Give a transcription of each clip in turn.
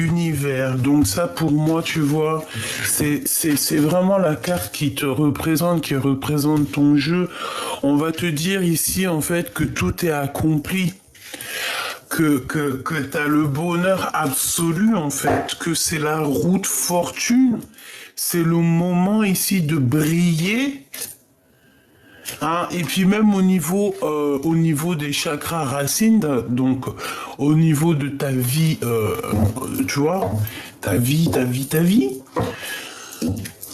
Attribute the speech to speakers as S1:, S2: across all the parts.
S1: l'univers. Donc ça, pour moi, tu vois, c'est vraiment la carte qui te représente, qui représente ton jeu. On va te dire ici, en fait, que tout est accompli. Que tu as le bonheur absolu, en fait, que c'est la route fortune. C'est le moment ici de briller. Hein, et puis même au niveau des chakras racines, donc au niveau de ta vie, tu vois, ta vie.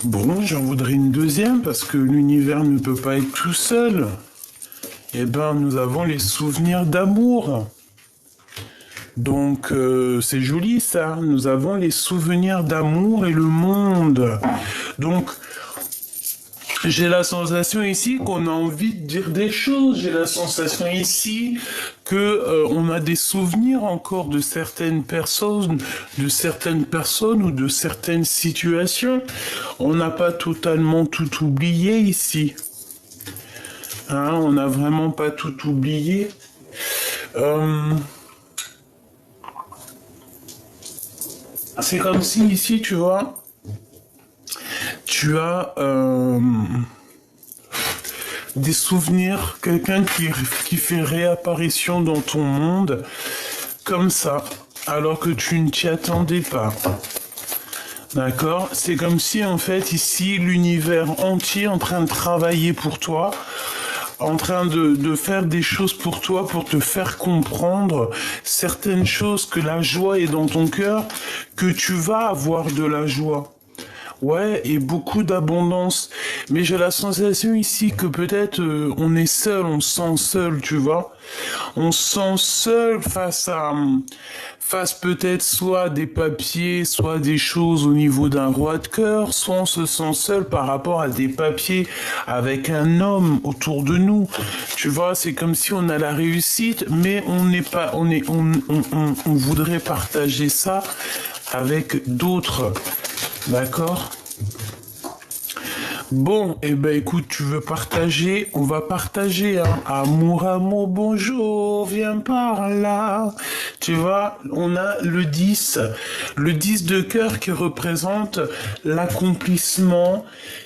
S1: Bon, j'en voudrais une deuxième parce que l'univers ne peut pas être tout seul. Eh ben, nous avons les souvenirs d'amour. Donc, c'est joli ça. Nous avons les souvenirs d'amour et le monde. Donc, j'ai la sensation ici qu'on a envie de dire des choses. J'ai la sensation ici que on a des souvenirs encore de certaines personnes ou de certaines situations. On n'a pas totalement tout oublié ici. Hein, on n'a vraiment pas tout oublié. C'est comme si ici, tu vois, tu as des souvenirs, quelqu'un qui fait réapparition dans ton monde, comme ça, alors que tu ne t'y attendais pas. D'accord? C'est comme si, en fait, ici, l'univers entier est en train de travailler pour toi, en train de faire des choses pour toi, pour te faire comprendre certaines choses, que la joie est dans ton cœur, que tu vas avoir de la joie. Ouais, et beaucoup d'abondance. Mais j'ai la sensation ici que peut-être on est seul, on se sent seul, tu vois. On se sent seul face peut-être soit à des papiers, soit des choses au niveau d'un roi de cœur, soit on se sent seul par rapport à des papiers avec un homme autour de nous. Tu vois, c'est comme si on a la réussite, mais on n'est pas, on voudrait partager ça avec d'autres. D'accord? Bon, eh ben écoute, tu veux partager? On va partager, hein. Amour, bonjour, viens par là. Tu vois, on a le 10 de cœur qui représente l'accomplissement,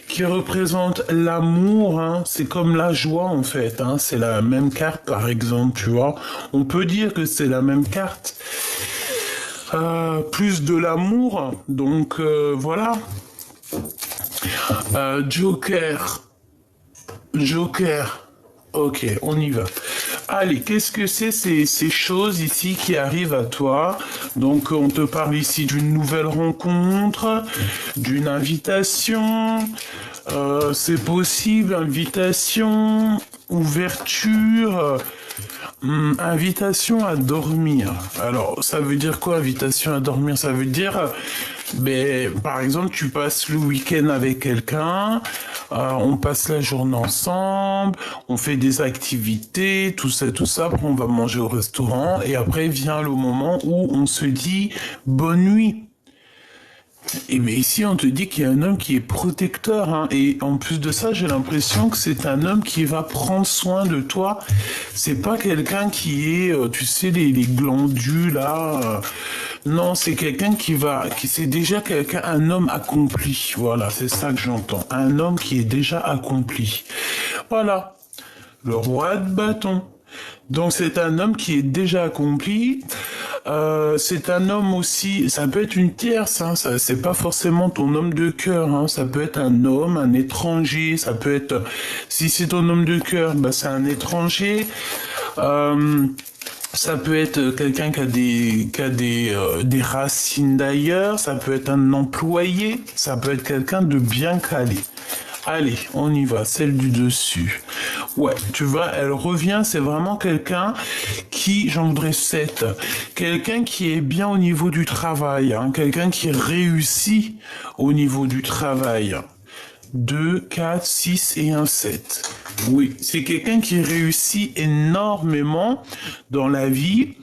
S1: qui représente l'amour, hein. C'est comme la joie en fait, hein. C'est la même carte par exemple, tu vois. On peut dire que c'est la même carte. Plus de l'amour, donc voilà. Joker, ok, on y va. Allez, qu'est-ce que c'est ces choses ici qui arrivent à toi? Donc on te parle ici d'une nouvelle rencontre, d'une invitation, c'est possible, invitation, ouverture... invitation à dormir. Alors, ça veut dire quoi, invitation à dormir? Ça veut dire, par exemple, tu passes le week-end avec quelqu'un, on passe la journée ensemble, on fait des activités, tout ça, après on va manger au restaurant, et après vient le moment où on se dit bonne nuit. Et mais ici, on te dit qu'il y a un homme qui est protecteur, hein, et en plus de ça, j'ai l'impression que c'est un homme qui va prendre soin de toi. C'est pas quelqu'un qui est, tu sais, les glandus là. Non, c'est quelqu'un qui c'est déjà quelqu'un, un homme accompli. Voilà, c'est ça que j'entends. Un homme qui est déjà accompli. Voilà, le roi de bâton. Donc c'est un homme qui est déjà accompli. C'est un homme aussi, ça peut être une tierce, hein, ça, c'est pas forcément ton homme de cœur, hein, ça peut être un homme, un étranger, ça peut être, si c'est ton homme de cœur, c'est un étranger. Ça peut être quelqu'un qui a des racines d'ailleurs, ça peut être un employé, ça peut être quelqu'un de bien calé. Allez, on y va, celle du dessus. Ouais, tu vois, elle revient, c'est vraiment quelqu'un qui, j'en voudrais 7, quelqu'un qui est bien au niveau du travail, hein, quelqu'un qui réussit au niveau du travail. 2, 4, 6 et un 7. Oui, c'est quelqu'un qui réussit énormément dans la vie.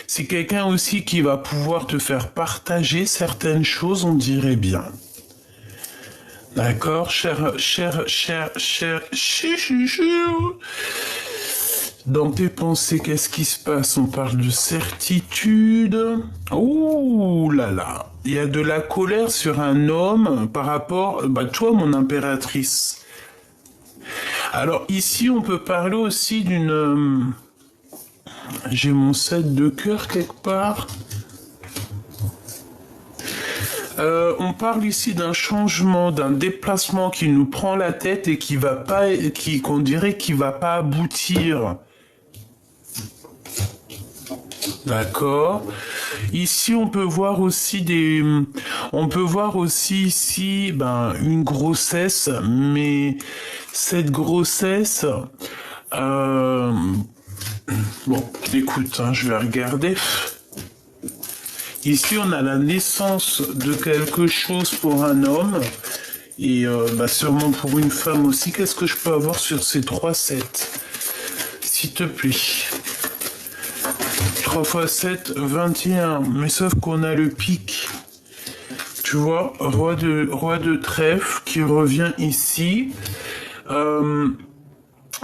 S1: C'est quelqu'un aussi qui va pouvoir te faire partager certaines choses, on dirait bien. D'accord, cher. Dans tes pensées, qu'est-ce qui se passe? On parle de certitude. Ouh là là. Il y a de la colère sur un homme par rapport, toi, mon impératrice. Alors ici, on peut parler aussi d'une... J'ai mon 7 de cœur quelque part. On parle ici d'un changement, d'un déplacement qui nous prend la tête et qui va pas, qu'on dirait qui va pas aboutir. D'accord. Ici, on peut voir aussi ici, une grossesse, mais cette grossesse, bon, écoute, je vais regarder. Ici, on a la naissance de quelque chose pour un homme et sûrement pour une femme aussi. Qu'est-ce que je peux avoir sur ces 3 sets? S'il te plaît. 3 x 7, 21. Mais sauf qu'on a le pic. Tu vois, roi de trèfle qui revient ici.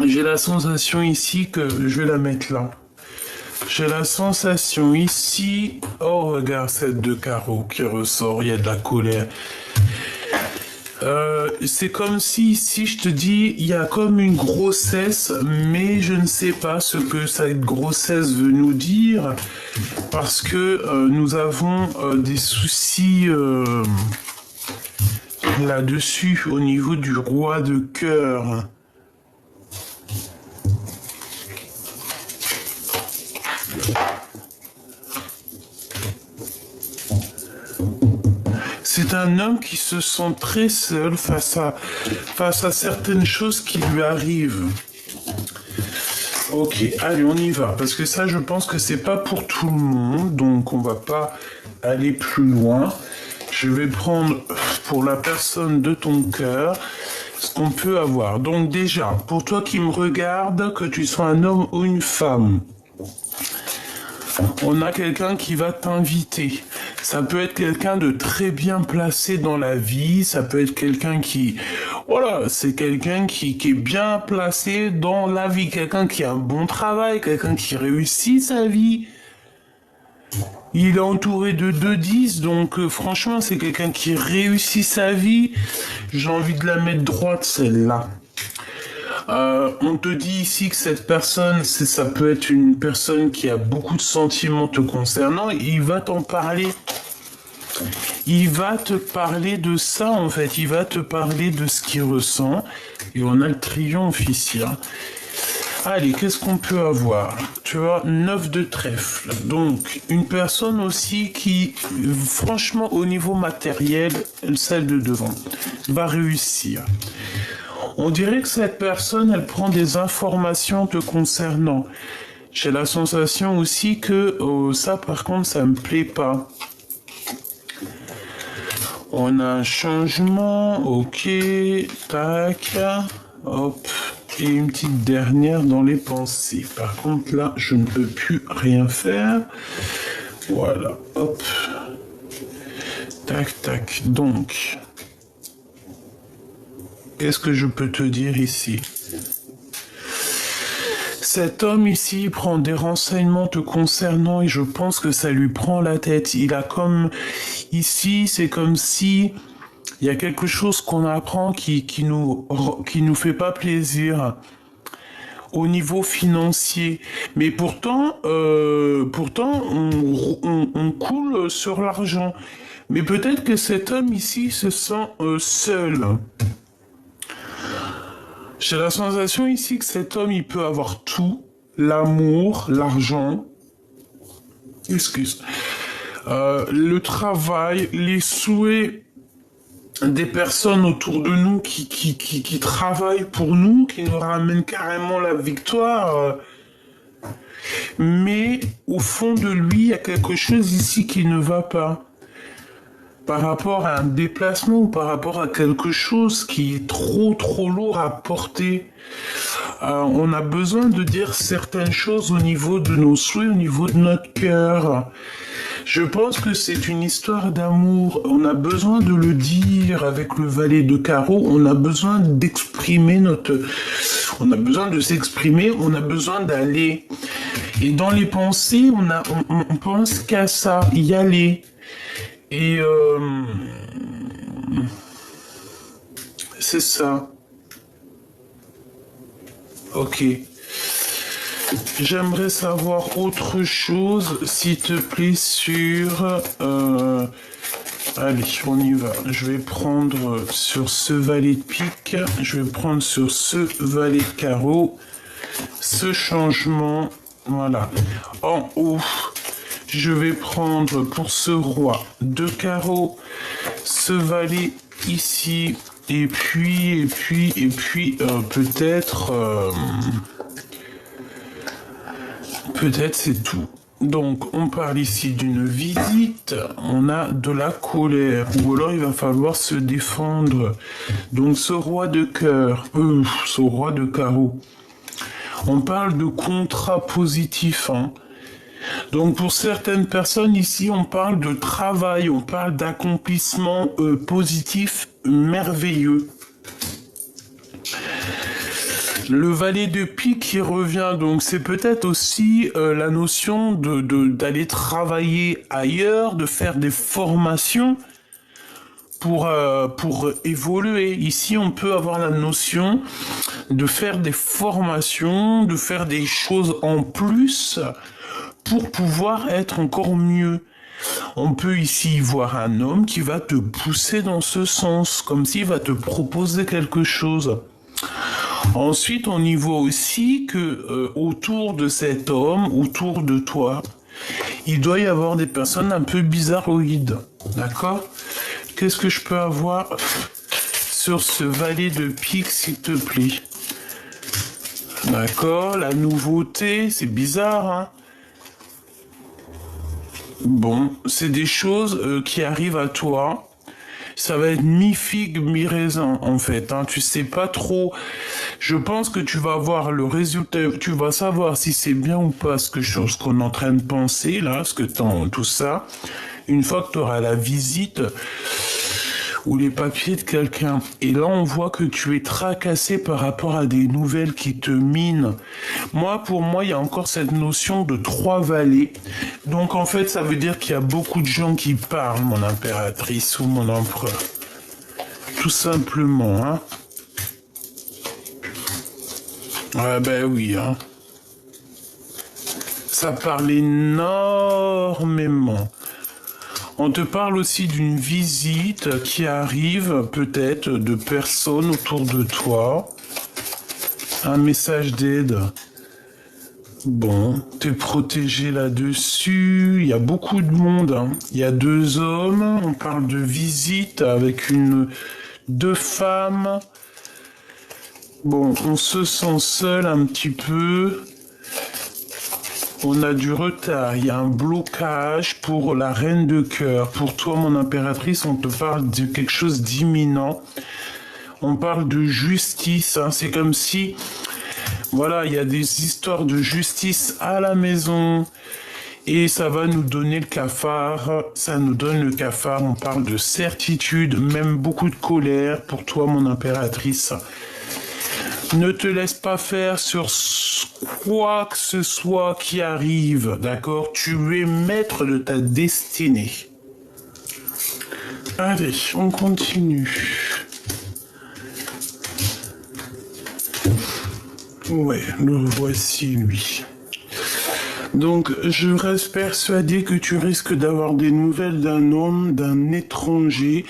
S1: J'ai la sensation ici que je vais la mettre là. J'ai la sensation ici... Oh, regarde, cette de carreau qui ressort, il y a de la colère. C'est comme si ici, je te dis, il y a comme une grossesse, mais je ne sais pas ce que cette grossesse veut nous dire, parce que nous avons des soucis là-dessus, au niveau du roi de cœur. C'est un homme qui se sent très seul face à certaines choses qui lui arrivent. Ok, allez, on y va. Parce que ça, je pense que c'est pas pour tout le monde. Donc, on va pas aller plus loin. Je vais prendre pour la personne de ton cœur ce qu'on peut avoir. Donc, déjà, pour toi qui me regarde, que tu sois un homme ou une femme, on a quelqu'un qui va t'inviter. Ça peut être quelqu'un de très bien placé dans la vie. Ça peut être quelqu'un qui... Voilà, c'est quelqu'un qui est bien placé dans la vie. Quelqu'un qui a un bon travail. Quelqu'un qui réussit sa vie. Il est entouré de 2-10. Donc franchement, c'est quelqu'un qui réussit sa vie. J'ai envie de la mettre droite, celle-là. On te dit ici que cette personne, ça peut être une personne qui a beaucoup de sentiments te concernant. Il va t'en parler. Il va te parler de ça, en fait. Il va te parler de ce qu'il ressent. Et on a le triomphe ici. Allez, qu'est-ce qu'on peut avoir? Tu vois, 9 de trèfle. Donc, une personne aussi qui, franchement, au niveau matériel, celle de devant, va réussir. On dirait que cette personne, elle prend des informations te concernant. J'ai la sensation aussi que ça, par contre, ça me plaît pas. On a un changement, ok, tac, hop, et une petite dernière dans les pensées. Par contre, là, je ne peux plus rien faire. Voilà, hop, tac, tac. Donc... Qu'est-ce que je peux te dire ici? Cet homme ici prend des renseignements te concernant et je pense que ça lui prend la tête. Il a comme... Ici, c'est comme si il y a quelque chose qu'on apprend qui nous fait pas plaisir au niveau financier. Mais pourtant, on coule sur l'argent. Mais peut-être que cet homme ici se sent seul. J'ai la sensation ici que cet homme, il peut avoir tout. L'amour, l'argent, le travail, les souhaits des personnes autour de nous qui travaillent pour nous, qui nous ramènent carrément la victoire. Mais au fond de lui, il y a quelque chose ici qui ne va pas. Par rapport à un déplacement ou par rapport à quelque chose qui est trop lourd à porter. On a besoin de dire certaines choses au niveau de nos souhaits, au niveau de notre cœur. Je pense que c'est une histoire d'amour. On a besoin de le dire avec le valet de carreau. On a besoin d'exprimer On a besoin de s'exprimer, on a besoin d'aller. Et dans les pensées, on pense qu'à ça, y aller. Et c'est ça. Ok. J'aimerais savoir autre chose, s'il te plaît, sur... Allez, on y va. Je vais prendre sur ce valet de pique. Je vais prendre sur ce valet de carreau. Ce changement. Voilà. En haut, je vais prendre pour ce roi de carreau. Ce valet ici. Et puis, peut-être... peut-être c'est tout. Donc, on parle ici d'une visite, on a de la colère, ou alors il va falloir se défendre. Donc, ce roi de cœur, ce roi de carreau, on parle de contrat positif, hein. Donc, pour certaines personnes ici, on parle de travail, on parle d'accomplissement positif merveilleux. Le valet de pique qui revient, donc c'est peut-être aussi la notion d'aller travailler ailleurs, de faire des formations pour évoluer. Ici, on peut avoir la notion de faire des formations, de faire des choses en plus pour pouvoir être encore mieux. On peut ici voir un homme qui va te pousser dans ce sens, comme s'il va te proposer quelque chose. Ensuite, on y voit aussi que autour de cet homme, autour de toi, il doit y avoir des personnes un peu bizarroïdes. D'accord? Qu'est-ce que je peux avoir sur ce valet de pique, s'il te plaît? D'accord, la nouveauté, c'est bizarre, hein? Bon, c'est des choses qui arrivent à toi. Ça va être mi-figue, mi-raisin, en fait, hein. Tu sais pas trop. Je pense que tu vas voir le résultat, tu vas savoir si c'est bien ou pas ce qu'on est en train de penser, là, tout ça. Une fois que tu auras la visite ou les papiers de quelqu'un. Et là, on voit que tu es tracassé par rapport à des nouvelles qui te minent. Pour moi, il y a encore cette notion de 3 valets. Donc, en fait, ça veut dire qu'il y a beaucoup de gens qui parlent, mon impératrice ou mon empereur. Tout simplement, hein. Ah ben oui, hein. Ça parle énormément. On te parle aussi d'une visite qui arrive peut-être de personnes autour de toi. Un message d'aide. Bon, t'es protégé là-dessus. Il y a beaucoup de monde, hein. Il y a 2 hommes. On parle de visite avec 2 femmes. Bon, on se sent seul un petit peu. On a du retard, il y a un blocage pour la reine de cœur. Pour toi, mon impératrice, on te parle de quelque chose d'imminent. On parle de justice, hein. C'est comme si, voilà, il y a des histoires de justice à la maison. Et ça va nous donner le cafard. Ça nous donne le cafard. On parle de certitude, même beaucoup de colère pour toi, mon impératrice. Ne te laisse pas faire sur quoi que ce soit qui arrive, d'accord? Tu es maître de ta destinée. Allez, on continue. Ouais, le voici, lui. Donc, je reste persuadé que tu risques d'avoir des nouvelles d'un homme, d'un étranger.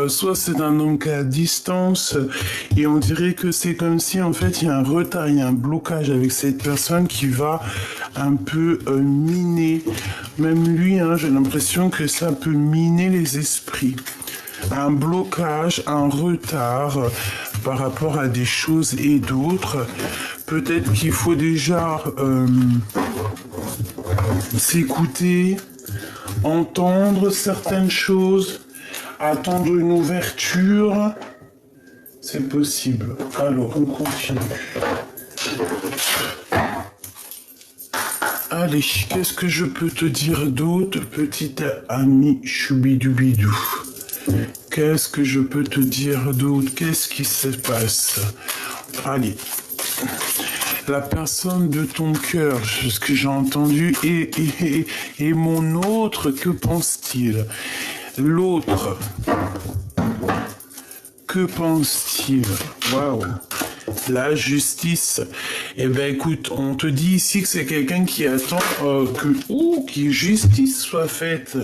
S1: Soit c'est un homme qui est à distance, et on dirait que c'est comme si, en fait, il y a un retard, il y a un blocage avec cette personne qui va un peu miner. Même lui, hein, j'ai l'impression que ça peut miner les esprits. Un blocage, un retard par rapport à des choses et d'autres. Peut-être qu'il faut déjà s'écouter, entendre certaines choses, attendre une ouverture. C'est possible. Alors, on continue. Allez, qu'est-ce que je peux te dire d'autre, petite amie choubidou-bidou? Qu'est-ce que je peux te dire d'autre? Qu'est-ce qui se passe? Allez, la personne de ton cœur, ce que j'ai entendu, et mon autre, que pense-t-il? L'autre, que pense-t-il? Waouh! La justice. Eh ben écoute, on te dit ici que c'est quelqu'un qui attend que justice soit faite.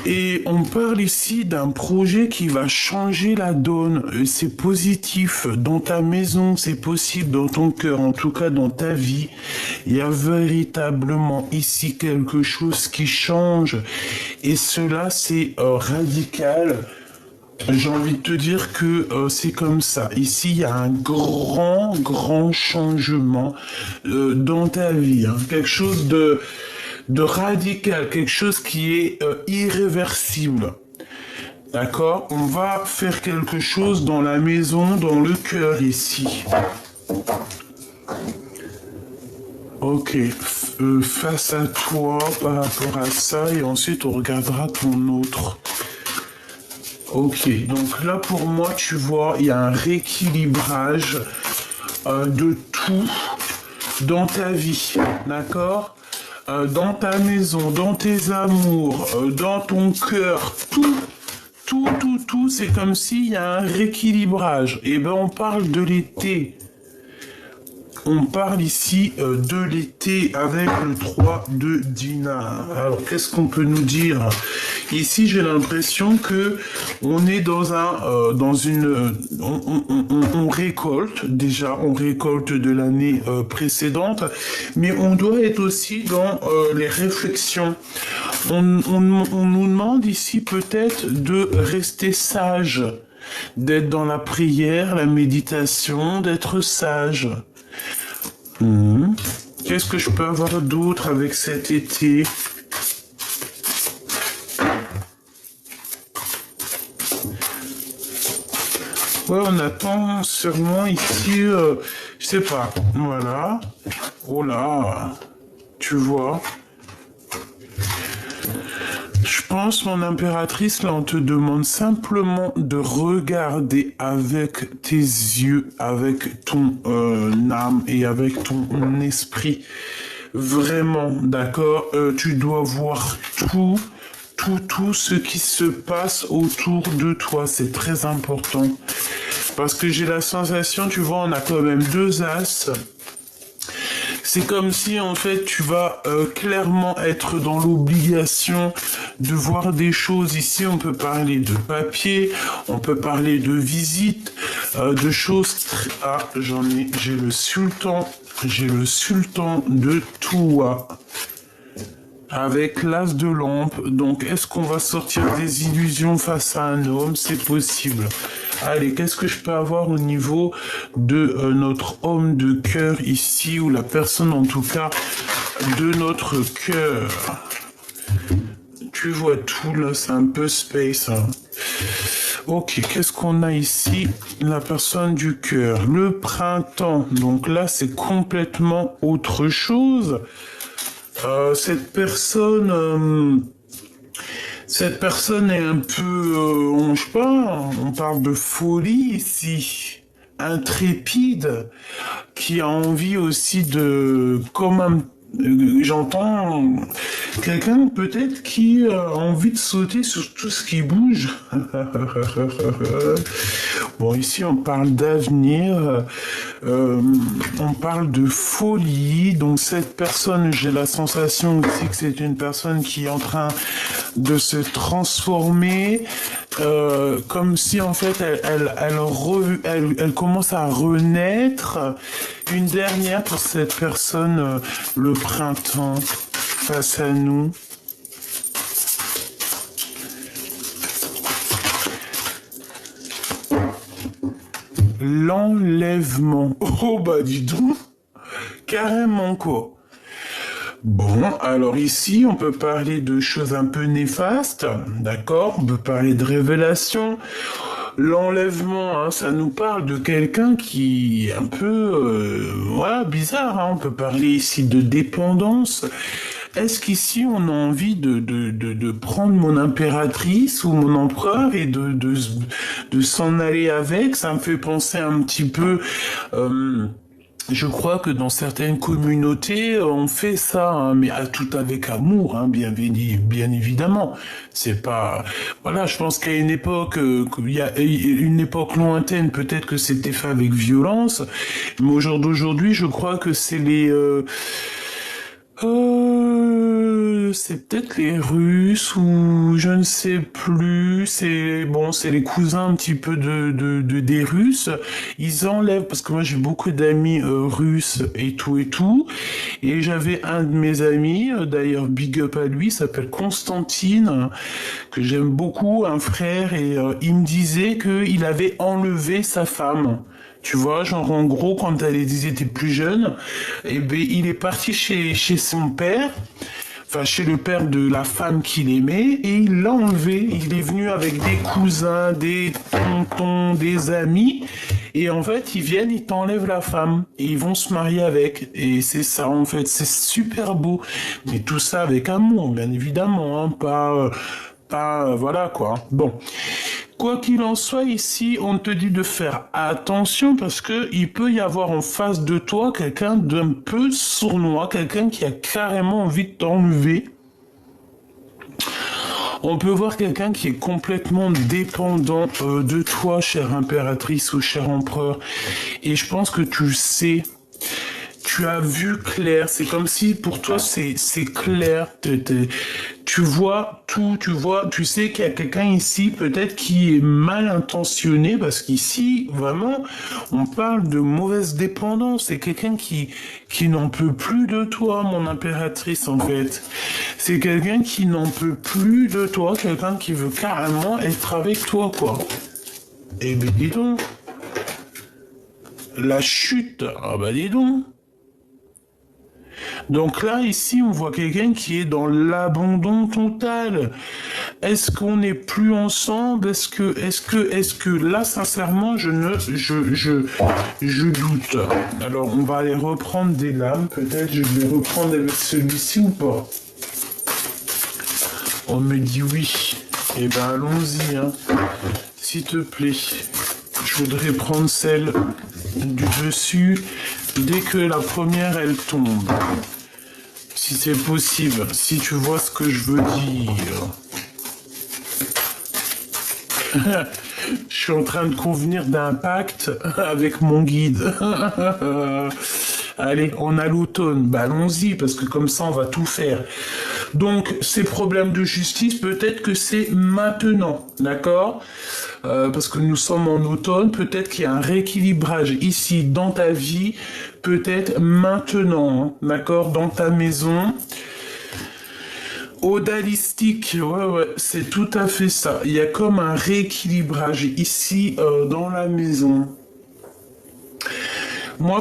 S1: Et on parle ici d'un projet qui va changer la donne. C'est positif. Dans ta maison, c'est possible. Dans ton cœur, en tout cas dans ta vie, il y a véritablement ici quelque chose qui change. Et cela, c'est radical. J'ai envie de te dire que c'est comme ça. Ici, il y a un grand changement dans ta vie. Hein. Quelque chose de radical, quelque chose qui est irréversible. D'accord? On va faire quelque chose dans la maison, dans le cœur ici. Ok, face à toi par rapport à ça, et ensuite on regardera ton autre. Ok, donc là pour moi, tu vois, il y a un rééquilibrage de tout dans ta vie, d'accord? Dans ta maison, dans tes amours, dans ton cœur, tout, c'est comme s'il y a un rééquilibrage. Et ben on parle de l'été. On parle ici de l'été avec le 3 de dinar. Alors, qu'est-ce qu'on peut nous dire? Ici, j'ai l'impression que on est dans on récolte, déjà, on récolte de l'année précédente, mais on doit être aussi dans les réflexions. On nous demande ici peut-être de rester sage, d'être dans la prière, la méditation, d'être sage. Qu'est-ce que je peux avoir d'autre avec cet été? Ouais, on attend sûrement ici, je sais pas, voilà. Oh là, tu vois. Je pense, mon impératrice, là, on te demande simplement de regarder avec tes yeux, avec ton âme et avec ton esprit. Vraiment, d'accord? Tu dois voir tout ce qui se passe autour de toi. C'est très important. Parce que j'ai la sensation, tu vois, on a quand même 2 as. C'est comme si, en fait, tu vas clairement être dans l'obligation de voir des choses. Ici, on peut parler de papier, on peut parler de visite, de choses... Ah, j'ai le sultan de Toua. Avec l'as de lampe. Donc, est-ce qu'on va sortir des illusions face à un homme? C'est possible. Allez, qu'est-ce que je peux avoir au niveau de notre homme de cœur ici, ou la personne en tout cas de notre cœur? Tu vois tout là, c'est un peu space. Hein. Ok, qu'est-ce qu'on a ici? La personne du cœur. Le printemps. Donc là, c'est complètement autre chose. Cette personne est un peu, je sais pas, on parle de folie ici, intrépide, qui a envie aussi de, j'entends quelqu'un peut-être qui a envie de sauter sur tout ce qui bouge. Bon, ici on parle d'avenir, on parle de folie. Donc cette personne, j'ai la sensation aussi que c'est une personne qui est en train de se transformer, comme si en fait elle commence à renaître. Une dernière pour cette personne, le printemps face à nous. L'enlèvement. Oh bah dis donc, carrément quoi. Bon, alors ici, on peut parler de choses un peu néfastes, d'accord? On peut parler de révélation. L'enlèvement, hein, ça nous parle de quelqu'un qui est un peu, voilà, bizarre. Hein. On peut parler ici de dépendance. Est-ce qu'ici, on a envie de prendre mon impératrice ou mon empereur et de de s'en aller avec. Ça me fait penser un petit peu... je crois que dans certaines communautés, on fait ça, hein, mais tout avec amour, hein, bien évidemment. C'est pas, voilà, je pense qu'à une époque, qu'il y a une époque lointaine, peut-être que c'était fait avec violence, mais au jour d'aujourd'hui, je crois que c'est c'est peut-être les Russes ou je ne sais plus. C'est bon, c'est les cousins un petit peu des Russes. Ils enlèvent parce que moi j'ai beaucoup d'amis russes et tout et tout. Et j'avais un de mes amis, d'ailleurs big up à lui, s'appelle Constantine, que j'aime beaucoup, un frère, et il me disait qu'il avait enlevé sa femme. Tu vois, genre en gros, quand ils étaient plus jeunes, eh ben, il est parti chez son père, enfin chez le père de la femme qu'il aimait, et il l'a enlevé. Il est venu avec des cousins, des tontons, des amis, et en fait, ils viennent, ils t'enlèvent la femme, et ils vont se marier avec. Et c'est ça, en fait, c'est super beau. Mais tout ça avec amour, bien évidemment, hein, voilà quoi. Bon. Quoi qu'il en soit, ici, on te dit de faire attention parce que il peut y avoir en face de toi quelqu'un d'un peu sournois, quelqu'un qui a carrément envie de t'enlever. On peut voir quelqu'un qui est complètement dépendant de toi, chère impératrice ou cher empereur. Et je pense que tu le sais. Tu as vu clair, c'est comme si pour toi c'est clair, tu vois tout, tu sais qu'il y a quelqu'un ici peut-être qui est mal intentionné parce qu'ici vraiment on parle de mauvaise dépendance, c'est quelqu'un qui n'en peut plus de toi, mon impératrice en fait. C'est quelqu'un qui n'en peut plus de toi, quelqu'un qui veut carrément être avec toi quoi. Eh ben dis donc, la chute, ah bah dis donc. Donc là, ici, on voit quelqu'un qui est dans l'abandon total. Est-ce qu'on n'est plus ensemble? Est-ce que là, sincèrement, je doute. Alors, on va aller reprendre des lames. Peut-être, je vais reprendre avec celui-ci ou pas? On me dit oui. Eh ben, allons-y, hein. S'il te plaît. Je voudrais prendre celle du dessus dès que la première, elle tombe. Si c'est possible, si tu vois ce que je veux dire. Je suis en train de convenir d'un pacte avec mon guide. Allez, on a l'automne, bah allons-y, parce que comme ça, on va tout faire. Donc, ces problèmes de justice, peut-être que c'est maintenant, d'accord? Parce que nous sommes en automne, peut-être qu'il y a un rééquilibrage ici dans ta vie, peut-être maintenant, hein, d'accord? Dans ta maison. Odalistique, ouais, c'est tout à fait ça. Il y a comme un rééquilibrage ici dans la maison.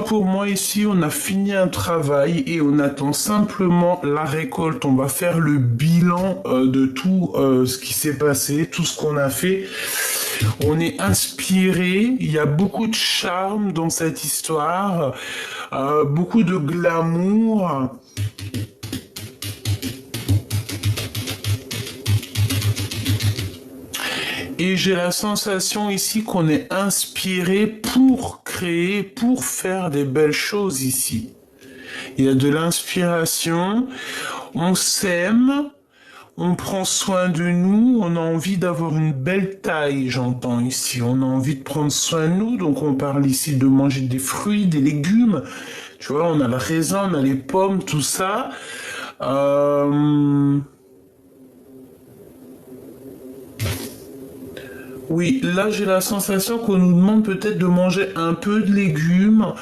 S1: Pour moi, ici, on a fini un travail et on attend simplement la récolte. On va faire le bilan de tout ce qui s'est passé, tout ce qu'on a fait. On est inspiré, il y a beaucoup de charme dans cette histoire, beaucoup de glamour. Et j'ai la sensation ici qu'on est inspiré pour créer, pour faire des belles choses ici. Il y a de l'inspiration, on s'aime, on prend soin de nous, on a envie d'avoir une belle taille, j'entends ici. On a envie de prendre soin de nous, donc on parle ici de manger des fruits, des légumes. Tu vois, on a le raisin, on a les pommes, tout ça. Oui, là j'ai la sensation qu'on nous demande peut-être de manger un peu de légumes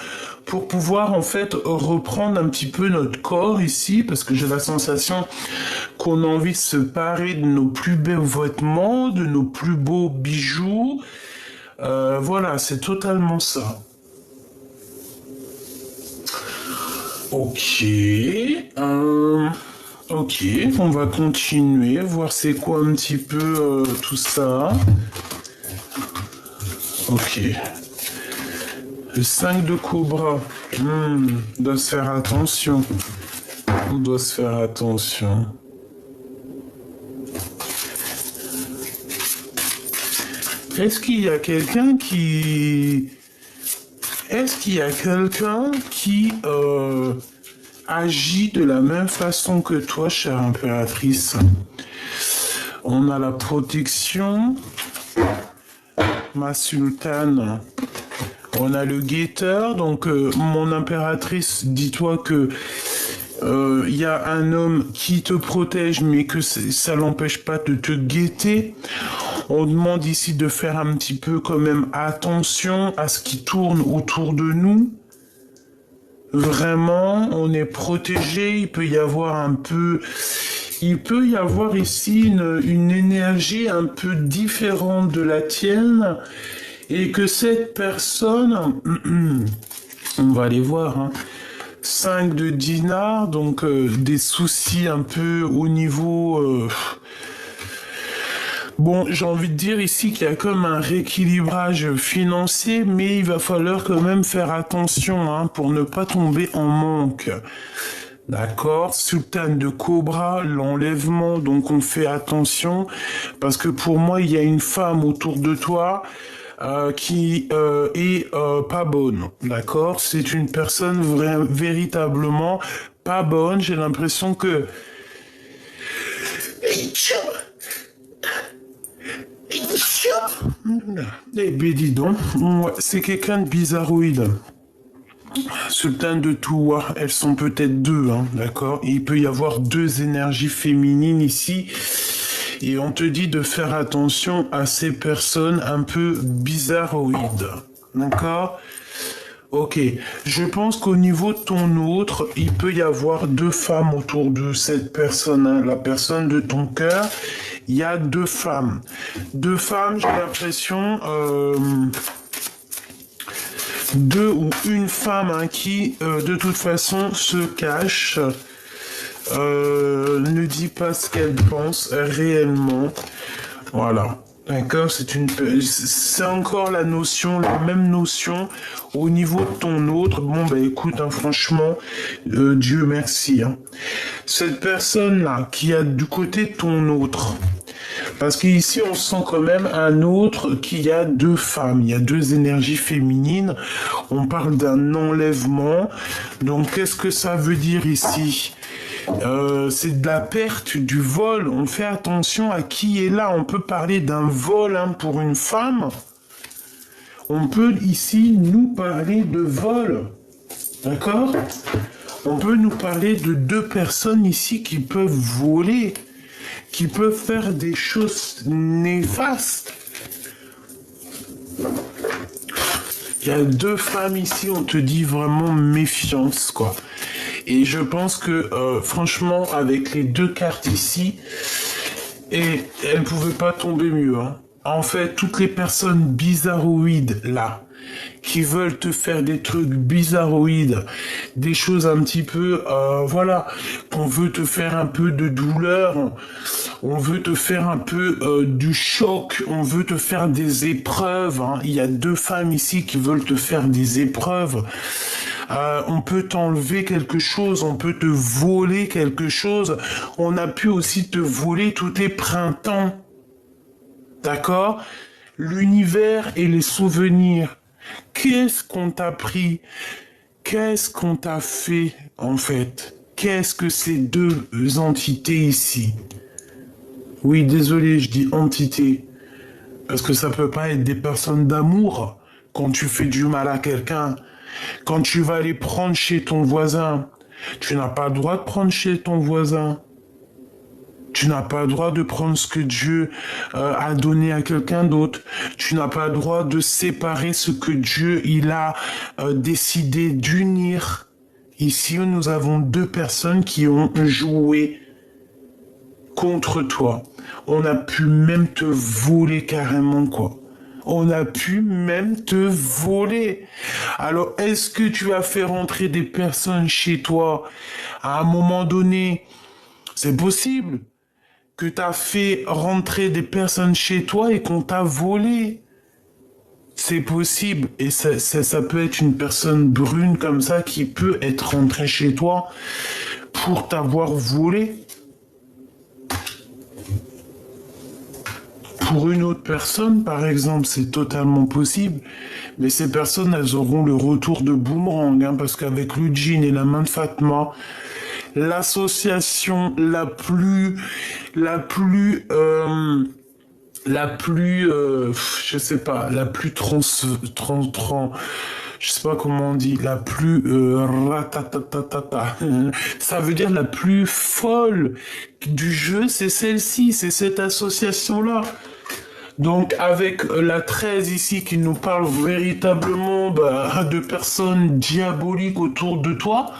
S1: pour pouvoir en fait reprendre un petit peu notre corps ici, parce que j'ai la sensation qu'on a envie de se parer de nos plus beaux vêtements, de nos plus beaux bijoux. Voilà, c'est totalement ça. Ok. Ok, on va continuer, voir c'est quoi un petit peu tout ça. Ok. Le 5 de cobra. On doit se faire attention. On doit se faire attention. Est-ce qu'il y a quelqu'un qui... Est-ce qu'il y a quelqu'un qui agit de la même façon que toi, chère impératrice? On a la protection, ma sultane. On a le guetteur, donc mon impératrice, dis-toi que il y a un homme qui te protège, mais que ça l'empêche pas de te guetter. On demande ici de faire un petit peu quand même attention à ce qui tourne autour de nous. Vraiment, on est protégé. Il peut y avoir ici une énergie un peu différente de la tienne. Et que cette personne, on va aller voir, hein, 5 de dinars, donc des soucis un peu au niveau... Bon, j'ai envie de dire ici qu'il y a comme un rééquilibrage financier, mais il va falloir quand même faire attention hein, pour ne pas tomber en manque. D'accord, Sultane de Cobra, l'enlèvement, donc on fait attention, parce que pour moi, il y a une femme autour de toi qui est pas bonne, d'accord? C'est une personne véritablement pas bonne, j'ai l'impression que... Eh ben dis donc, ouais, c'est quelqu'un de bizarroïde. Sultane de Touwa, elles sont peut-être deux, hein, d'accord? Il peut y avoir deux énergies féminines ici. Et on te dit de faire attention à ces personnes un peu bizarroïdes. D'accord? Ok. Je pense qu'au niveau de ton autre, il peut y avoir deux femmes autour de cette personne, hein, la personne de ton cœur. Il y a deux femmes. Deux femmes, j'ai l'impression... deux ou une femme hein, qui, de toute façon, se cache... ne dit pas ce qu'elle pense réellement. Voilà. D'accord, c'est encore la même notion au niveau de ton autre. Bon, bah écoute, hein, franchement, Dieu merci. Hein. Cette personne-là qui a du côté de ton autre, parce qu'ici on sent quand même un autre qui a deux femmes, il y a deux énergies féminines. On parle d'un enlèvement. Donc qu'est-ce que ça veut dire ici ? C'est de la perte, du vol. On fait attention à qui est là. On peut parler d'un vol hein, pour une femme. On peut ici nous parler de vol. D'accord ? On peut nous parler de deux personnes ici qui peuvent voler, qui peuvent faire des choses néfastes. Il y a deux femmes ici, on te dit vraiment méfiance, quoi. Et je pense que, franchement, avec les deux cartes ici, et elles ne pouvaient pas tomber mieux. Hein. En fait, toutes les personnes bizarroïdes, là, qui veulent te faire des trucs bizarroïdes, des choses un petit peu, voilà, qu'on veut te faire un peu de douleur, on veut te faire un peu du choc, on veut te faire des épreuves. Hein. Il y a deux femmes ici qui veulent te faire des épreuves. On peut t'enlever quelque chose, on peut te voler quelque chose. On a pu aussi te voler tous tes printemps. D'accord ? L'univers et les souvenirs. Qu'est-ce qu'on t'a pris ? Qu'est-ce qu'on t'a fait, en fait ? Qu'est-ce que ces deux entités ici ? Oui, désolé, je dis entité. Parce que ça peut pas être des personnes d'amour quand tu fais du mal à quelqu'un. Quand tu vas aller prendre chez ton voisin, tu n'as pas le droit de prendre chez ton voisin. Tu n'as pas le droit de prendre ce que Dieu a donné à quelqu'un d'autre. Tu n'as pas le droit de séparer ce que Dieu il a décidé d'unir. Ici, nous avons deux personnes qui ont joué contre toi. On a pu même te voler carrément, quoi. On a pu même te voler. Alors, est-ce que tu as fait rentrer des personnes chez toi à un moment donné? C'est possible que tu as fait rentrer des personnes chez toi et qu'on t'a volé. C'est possible. Et ça peut être une personne brune comme ça qui peut être rentrée chez toi pour t'avoir volé. pour une autre personne, par exemple, c'est totalement possible, mais ces personnes, elles auront le retour de boomerang, hein, parce qu'avec le djinn et la main de Fatma, l'association je sais pas, la plus je sais pas comment on dit, la plus ratatatata. Ça veut dire la plus folle du jeu, c'est celle-ci, c'est cette association-là. Donc avec la 13 ici qui nous parle véritablement de personnes diaboliques autour de toi,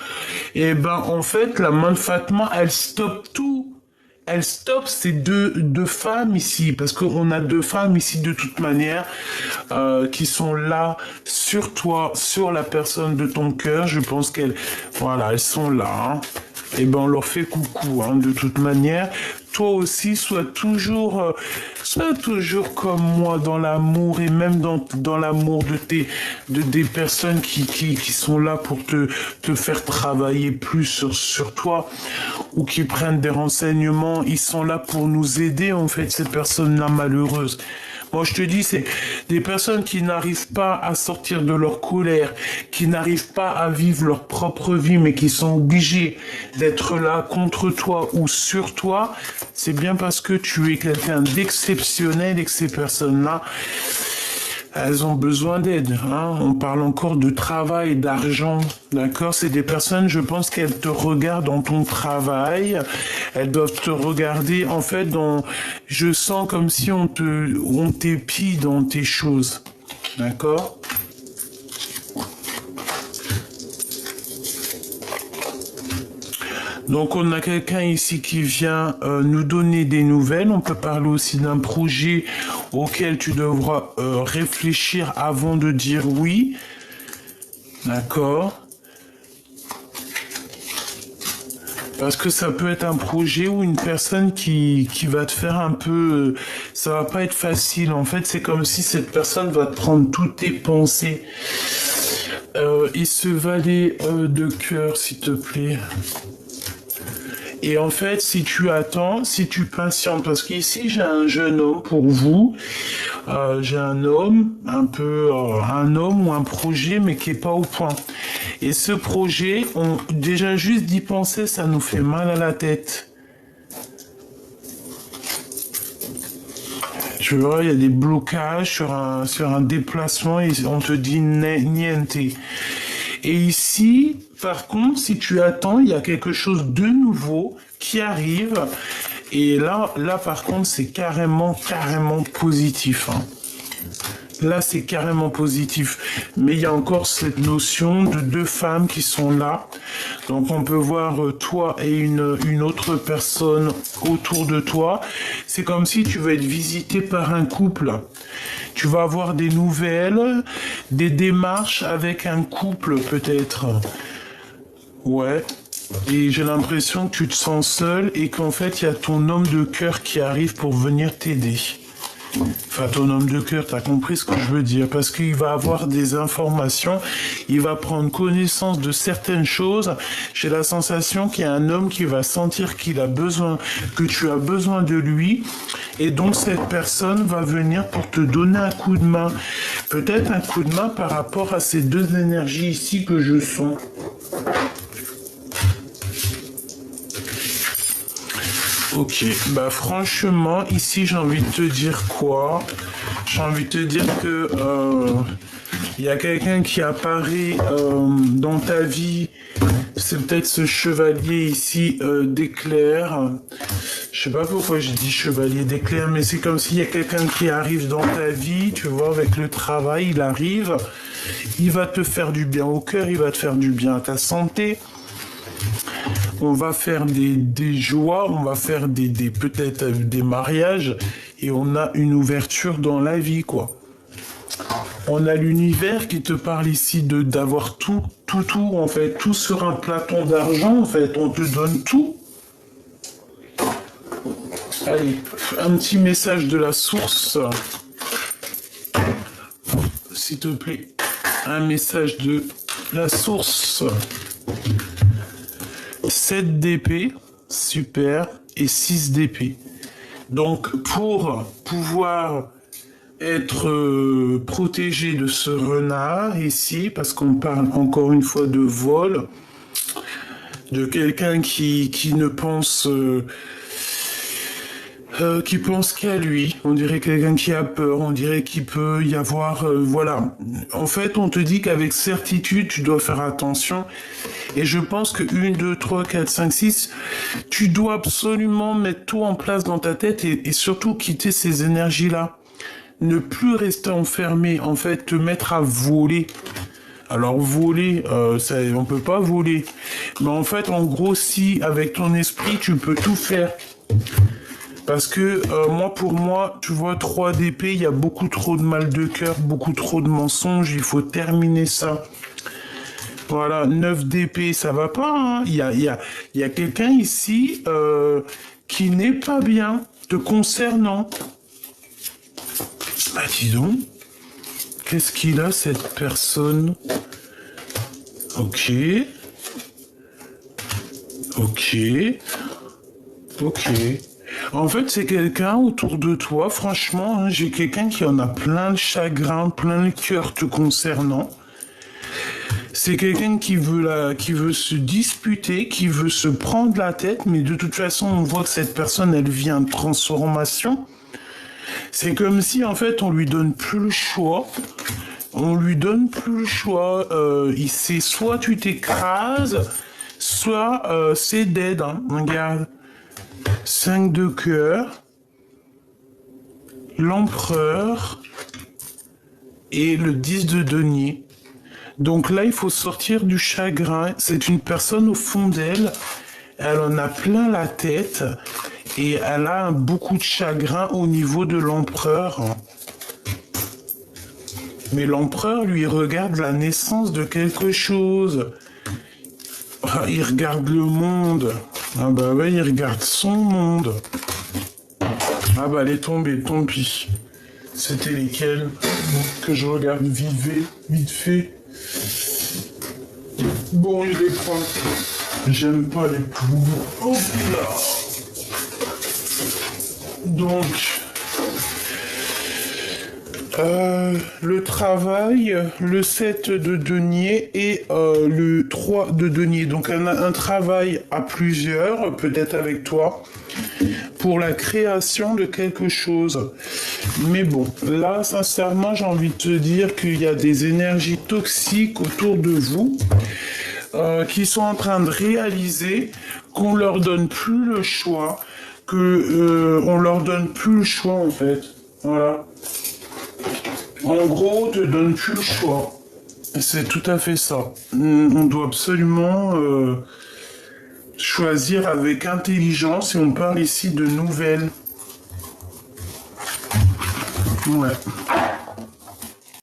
S1: et ben en fait la main de Fatma, elle stoppe tout. Elle stoppe ces deux femmes ici, parce qu'on a deux femmes ici de toute manière qui sont là sur toi, sur la personne de ton cœur. Je pense voilà, elles sont là. Hein. Et ben on leur fait coucou, hein, de toute manière. Toi aussi, sois toujours comme moi dans l'amour et même dans l'amour des personnes qui sont là pour te faire travailler plus sur toi ou qui prennent des renseignements. Ils sont là pour nous aider, en fait, ces personnes-là malheureuses. Moi, je te dis, c'est des personnes qui n'arrivent pas à sortir de leur colère, qui n'arrivent pas à vivre leur propre vie, mais qui sont obligés d'être là contre toi ou sur toi. C'est bien parce que tu es quelqu'un d'exceptionnel et que ces personnes-là, elles ont besoin d'aide. Hein. On parle encore de travail, d'argent, d'accord? C'est des personnes, je pense qu'elles te regardent dans ton travail. Elles doivent te regarder, en fait, je sens comme si on t'épie dans tes choses, d'accord? Donc on a quelqu'un ici qui vient nous donner des nouvelles. On peut parler aussi d'un projet auquel tu devras réfléchir avant de dire oui. D'accord. Parce que ça peut être un projet ou une personne qui va te faire un peu... ça va pas être facile. En fait, c'est comme si cette personne va te prendre toutes tes pensées. Et ce valet de cœur, s'il te plaît. Et en fait, si tu attends, si tu patientes, parce qu'ici j'ai un jeune homme pour vous, j'ai un homme, un homme ou un projet, mais qui est pas au point. Et ce projet, déjà juste d'y penser, ça nous fait mal à la tête. Tu vois, il y a des blocages sur un déplacement et on te dit niente. Et ici, par contre, si tu attends, il y a quelque chose de nouveau qui arrive. Et là par contre, c'est carrément positif. Hein. Là, c'est carrément positif. Mais il y a encore cette notion de deux femmes qui sont là. Donc, on peut voir toi et une autre personne autour de toi. C'est comme si tu vas être visité par un couple. Tu vas avoir des nouvelles, des démarches avec un couple peut-être. Ouais. Et j'ai l'impression que tu te sens seul et qu'en fait, il y a ton homme de cœur qui arrive pour venir t'aider. Enfin, ton homme de cœur, t'as compris ce que je veux dire, parce qu'il va avoir des informations, il va prendre connaissance de certaines choses. J'ai la sensation qu'il y a un homme qui va sentir qu'il a besoin, que tu as besoin de lui, et donc cette personne va venir pour te donner un coup de main. Peut-être un coup de main par rapport à ces deux énergies ici que je sens. Ok, bah franchement, ici j'ai envie de te dire quoi? J'ai envie de te dire que y a quelqu'un qui apparaît dans ta vie. C'est peut-être ce chevalier ici d'éclair. Je sais pas pourquoi j'ai dit chevalier d'éclair, mais c'est comme s'il y a quelqu'un qui arrive dans ta vie, tu vois, avec le travail, il arrive, il va te faire du bien au cœur, il va te faire du bien à ta santé. On va faire des joies, on va faire peut-être des mariages et on a une ouverture dans la vie, quoi. On a l'univers qui te parle ici d'avoir tout, en fait, tout sur un plateau d'argent, en fait, on te donne tout. Allez, un petit message de la source. S'il te plaît, un message de la source. 7 d'épée, super, et 6 d'épée. Donc, pour pouvoir être protégé de ce renard ici, parce qu'on parle encore une fois de vol, de quelqu'un qui ne pense... qui pense qu'à lui. On dirait quelqu'un qui a peur, on dirait qu'il peut y avoir... voilà. En fait, on te dit qu'avec certitude, tu dois faire attention. Et je pense que 1, 2, 3, 4, 5, 6, tu dois absolument mettre tout en place dans ta tête et surtout quitter ces énergies-là. Ne plus rester enfermé, en fait, te mettre à voler. Alors voler, on peut pas voler. Mais en fait, en gros, si avec ton esprit, tu peux tout faire. Parce que pour moi, tu vois, 3 d'épée, il y a beaucoup trop de mal de cœur, beaucoup trop de mensonges, il faut terminer ça. Voilà, 9 d'épée, ça va pas, hein. Il y a quelqu'un ici qui n'est pas bien te concernant. Ah, dis donc, qu'est-ce qu'il a, cette personne? Ok. Ok. Ok. En fait, c'est quelqu'un autour de toi, franchement, hein, j'ai quelqu'un qui en a plein de chagrin, plein de cœur te concernant. C'est quelqu'un qui veut se disputer, qui veut se prendre la tête, mais de toute façon, on voit que cette personne, elle vient de transformation. C'est comme si, en fait, on lui donne plus le choix. On lui donne plus le choix. C'est soit tu t'écrases, soit c'est dead. Hein. Regarde. 5 de cœur, l'empereur et le 10 de denier. Donc là, il faut sortir du chagrin. C'est une personne au fond d'elle. Elle en a plein la tête et elle a beaucoup de chagrin au niveau de l'empereur. Mais l'empereur, lui, regarde la naissance de quelque chose. Il regarde le monde. Ah bah ouais, il regarde son monde. Ah bah elle est tombée, tant pis. C'était lesquels que je regarde vite fait. Bon, je les prends. J'aime pas les poux. Hop là. Donc, le travail, le 7 de denier et le 3 de denier. Donc un travail à plusieurs, peut-être avec toi, pour la création de quelque chose. Mais bon, là, sincèrement, j'ai envie de te dire qu'il y a des énergies toxiques autour de vous qui sont en train de réaliser qu'on leur donne plus le choix, on leur donne plus le choix en fait. Voilà. En gros, on te donne plus le choix. C'est tout à fait ça. On doit absolument choisir avec intelligence et on parle ici de nouvelles. Ouais.